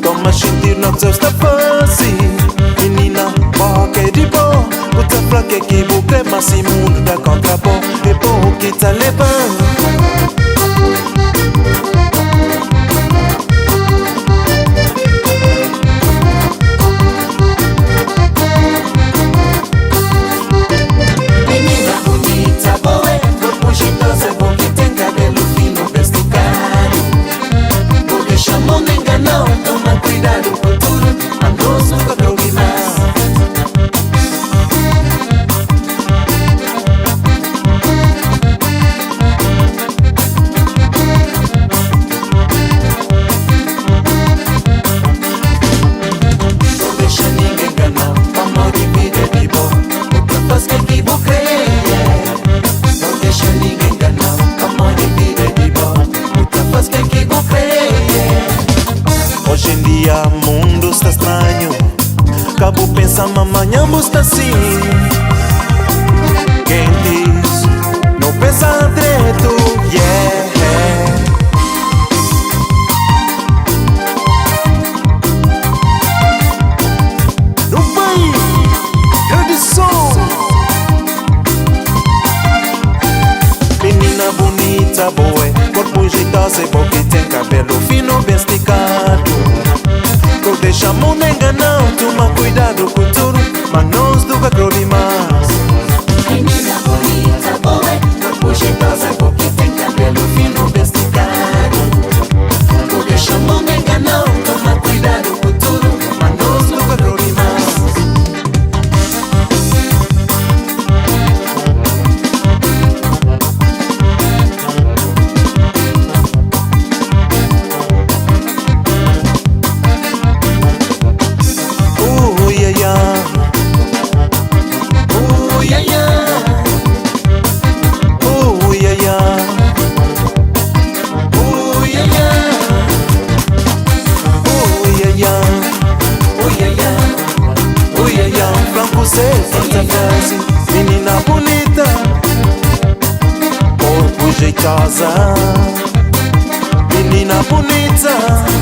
Toma sentir não que está fácil. Menina, boca de bom. Puta fraca que bucle, mas esse mundo da contrapão. É bom que tá levando. Hoje em dia o mundo está estranho. Cabo pensa amanhã está assim. Quem diz não pensa direito, yeah. No país, grande som. Menina bonita, boa, corpo jeitoso e boca que tem cabelo fino, bem esticado. Não deixa a mão enganar, toma cuidado com tudo, mas nós nunca crole mais. Menina bonita, boa, corpo jeitosa, boca que tem cabelo fino, bem esticado. Não deixa a mão enganar, toma cuidado com tudo, mas nós nunca crole mais. Menina bonita, corpo jeitosa. Menina bonita.